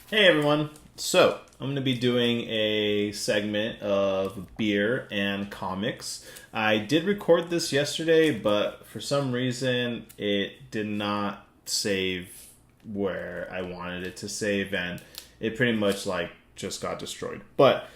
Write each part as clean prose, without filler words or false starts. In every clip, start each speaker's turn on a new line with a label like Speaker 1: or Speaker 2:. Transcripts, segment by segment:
Speaker 1: Hey everyone. So, I'm going to be doing a segment of beer and comics. I did record this yesterday, but for some reason it did not save where I wanted it to save, and it pretty much like just got destroyed. But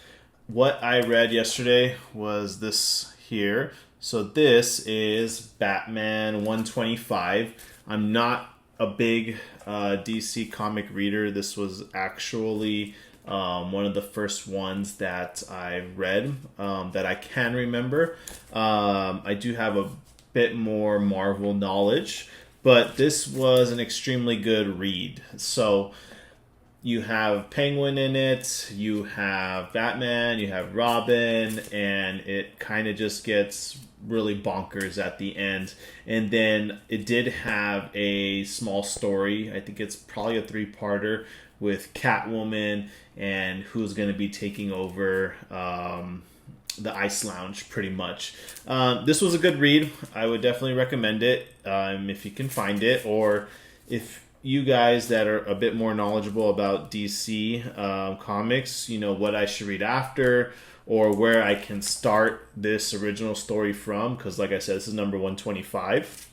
Speaker 1: what I read yesterday was this here. So this is Batman 125. I'm not a big DC comic reader. This was actually one of the first ones that I read that I can remember. I do have a bit more Marvel knowledge, but this was an extremely good read. So you have Penguin in it, you have Batman, you have Robin, and it kind of just gets really bonkers at the end. And then it did have a small story. I think it's probably a three-parter with Catwoman and who's going to be taking over the Ice Lounge, pretty much. This was a good read. I would definitely recommend it if you can find it, or if you guys that are a bit more knowledgeable about DC comics, you know what I should read after or where I can start this original story from, because like I said, this is number 125.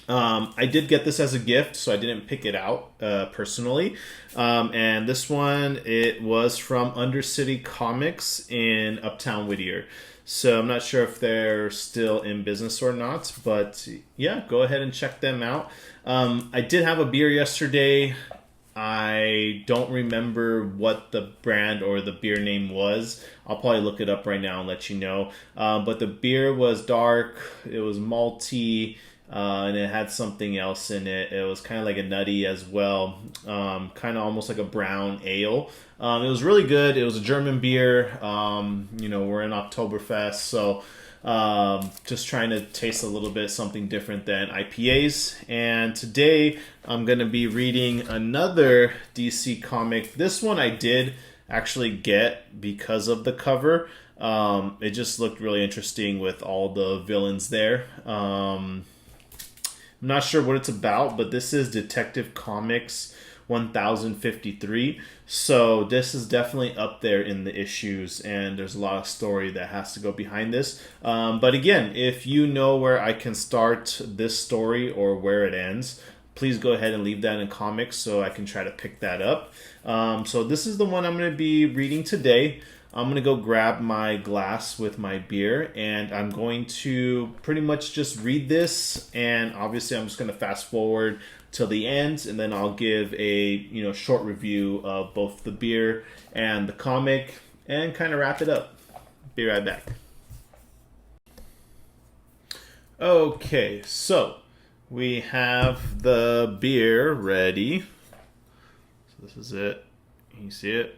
Speaker 1: I did get this as a gift, so I didn't pick it out personally. And this one, it was from Undercity Comics in Uptown Whittier. So I'm not sure if they're still in business or not, but yeah, go ahead and check them out. I did have a beer yesterday. I don't remember what the brand or the beer name was. I'll probably look it up right now and let you know. But the beer was dark, it was malty, and it had something else in it. It was kind of like a nutty as well, kind of almost like a brown ale. It was really good. It was a German beer. We're in Oktoberfest, so just trying to taste a little bit something different than IPAs. And today I'm going to be reading another DC comic. This one I did actually get because of the cover. It just looked really interesting with all the villains there. I'm not sure what it's about, but this is Detective Comics 1053. So this is definitely up there in the issues, and there's a lot of story that has to go behind this. But again, if you know where I can start this story or where it ends, please go ahead and leave that in comics so I can try to pick that up. So this is the one I'm going to be reading today. I'm going to go grab my glass with my beer, and I'm going to pretty much just read this, and obviously I'm just going to fast forward till the end, and then I'll give a short review of both the beer and the comic and kind of wrap it up. Be right back. Okay, so we have the beer ready. So this is it. Can you see it?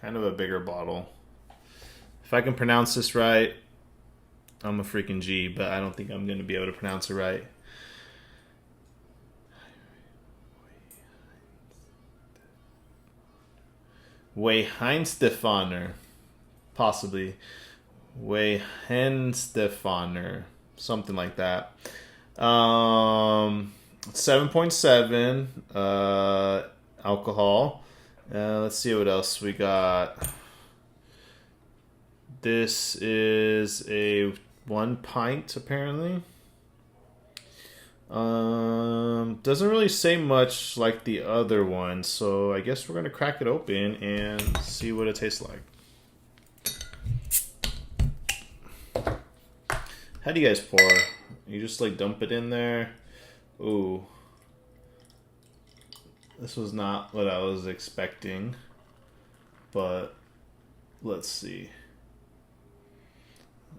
Speaker 1: Kind of a bigger bottle. If I can pronounce this right, I'm a freaking G, but I don't think I'm going to be able to pronounce it right. Weihenstephaner. Possibly. Weihenstephaner. Something like that. 7.7 alcohol. Let's see what else we got. This is a 1 pint, apparently. Doesn't really say much like the other one, so I guess we're gonna crack it open and see what it tastes like. How do you guys pour? You just like dump it in there? Ooh. This was not what I was expecting, but let's see.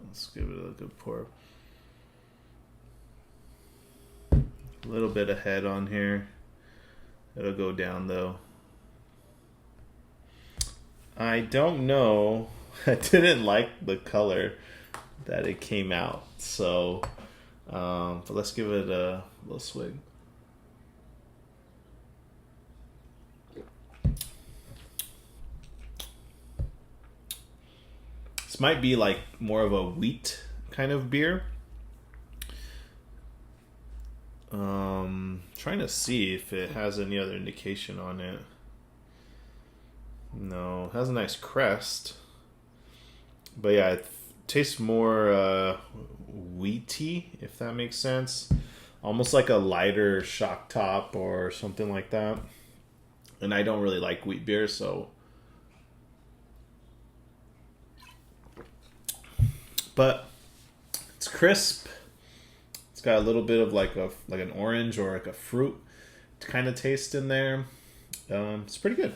Speaker 1: Let's give it a good pour. A little bit of head on here. It'll go down though. I don't know. I didn't like the color that it came out, so but let's give it a little swig. This might be like more of a wheat kind of beer. trying to see if it has any other indication on it. No, it has a nice crest. But yeah, it tastes more wheaty, if that makes sense. Almost like a lighter shock top or something like that. And I don't really like wheat beer, so. But it's crisp. It's got a little bit of like an orange or like a fruit kind of taste in there. It's pretty good.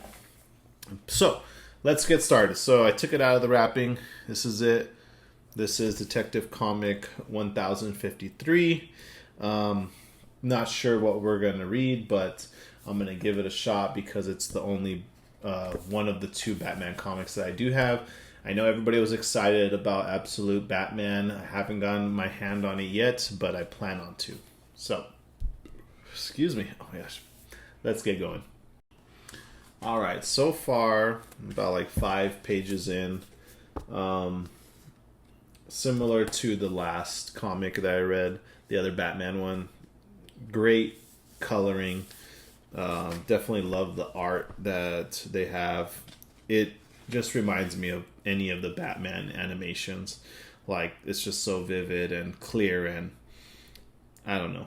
Speaker 1: So let's get started. So I took it out of the wrapping. This is it. This is Detective Comic 1053. Not sure what we're going to read, but I'm going to give it a shot because it's the only one of the two Batman comics that I do have. I know everybody was excited about Absolute Batman. I haven't gotten my hand on it yet, but I plan on to. So, excuse me. Oh my gosh. Let's get going. All right. So far, about like 5 pages in. Similar to the last comic that I read, the other Batman one. Great coloring. Definitely love the art that they have. It just reminds me of any of the Batman animations. Like, it's just so vivid and clear, and I don't know.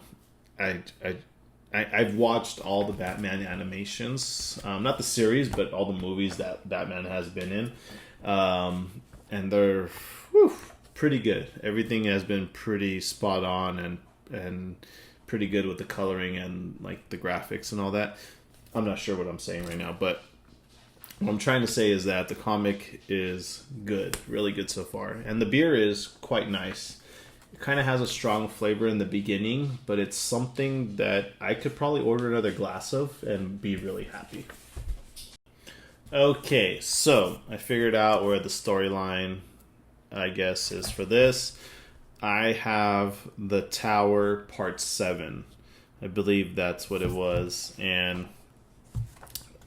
Speaker 1: I've watched all the Batman animations, not the series, but all the movies that Batman has been in, and they're pretty good. Everything has been pretty spot on and pretty good with the coloring and like the graphics and all that. I'm not sure what I'm saying right now, but what I'm trying to say is that the comic is good, really good so far. And the beer is quite nice. It kind of has a strong flavor in the beginning, but it's something that I could probably order another glass of and be really happy. Okay, so I figured out where the storyline, I guess, is for this. I have The Tower Part 7. I believe that's what it was. And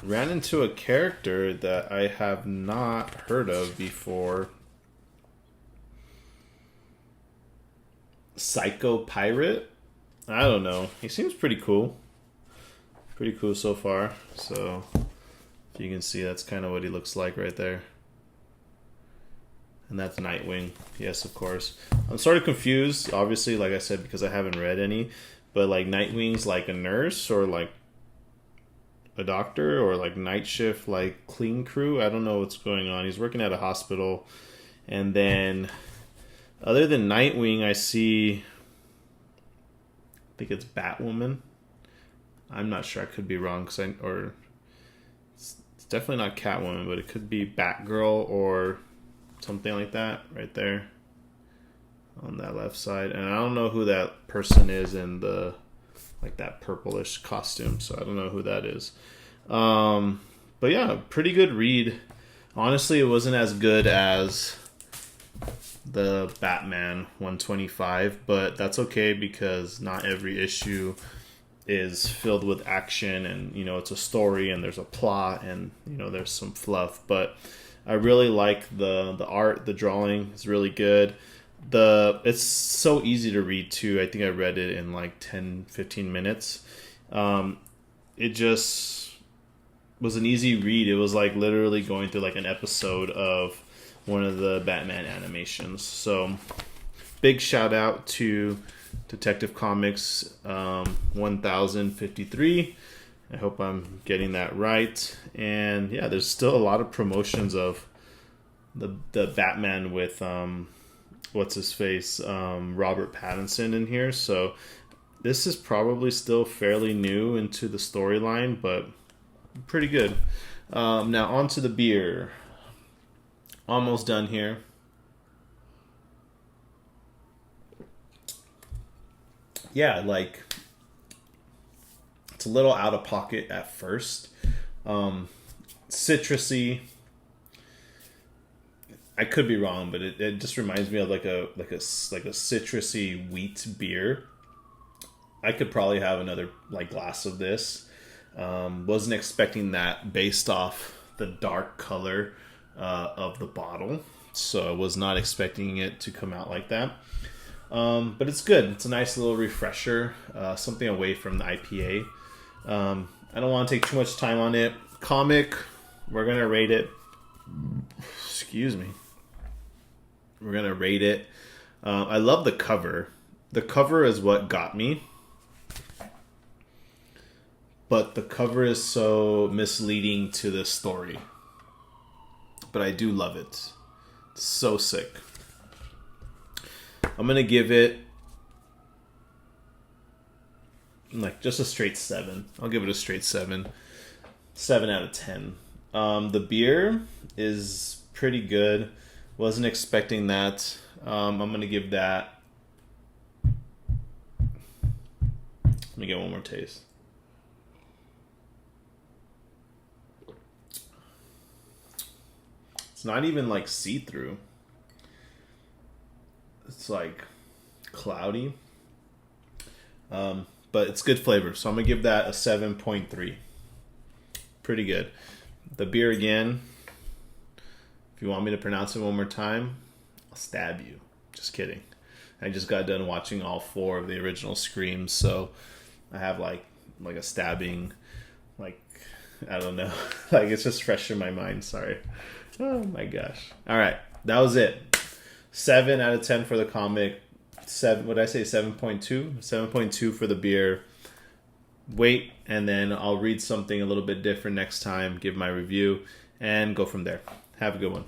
Speaker 1: ran into a character that I have not heard of before. Psycho Pirate? I don't know. He seems pretty cool. Pretty cool so far. So, if you can see, that's kind of what he looks like right there. And that's Nightwing. Yes, of course. I'm sort of confused, obviously, like I said, because I haven't read any. But, like, Nightwing's like a nurse or, like, a doctor or like night shift, like clean crew. I don't know what's going on. He's working at a hospital. And then other than Nightwing, I see, I think it's Batwoman. I'm not sure. I could be wrong. It's definitely not Catwoman, but it could be Batgirl or something like that right there on that left side. And I don't know who that person is in the like that purplish costume, so I don't know who that is. But yeah, pretty good read. Honestly, it wasn't as good as the Batman 125, but that's okay because not every issue is filled with action, and you know, it's a story and there's a plot and you know, there's some fluff. But I really like the art, the drawing is really good. It's so easy to read too. I think I read it in like 10-15 minutes. It just was an easy read. It was like literally going through like an episode of one of the Batman animations. So big shout out to Detective Comics 1053. I hope I'm getting that right. And yeah, there's still a lot of promotions of the Batman with what's his face, Robert Pattinson in here. So this is probably still fairly new into the storyline, but pretty good. Now on to the beer. Almost done here. Yeah, like it's a little out of pocket at first. Citrusy. I could be wrong, but it just reminds me of like a citrusy wheat beer. I could probably have another like glass of this. Wasn't expecting that based off the dark color of the bottle, so I was not expecting it to come out like that. But it's good. It's a nice little refresher, something away from the IPA. I don't want to take too much time on it. Comic, we're going to rate it. Excuse me. We're going to rate it. I love the cover. The cover is what got me. But the cover is so misleading to the story. But I do love it. It's so sick. I'm going to give it like just a straight 7. I'll give it a straight 7. 7 out of 10. The beer is pretty good. Wasn't expecting that. I'm going to give that. Let me get one more taste. It's not even like see-through. It's like cloudy. But it's good flavor. So I'm going to give that a 7.3. Pretty good. The beer again. If you want me to pronounce it one more time, I'll stab you. Just kidding. I just got done watching all 4 of the original Screams. So I have like a stabbing, like, I don't know. Like it's just fresh in my mind. Sorry. Oh my gosh. All right. That was it. 7 out of 10 for the comic. 7, what did I say? 7.2? 7.2 for the beer. Wait, and then I'll read something a little bit different next time, give my review, and go from there. Have a good one.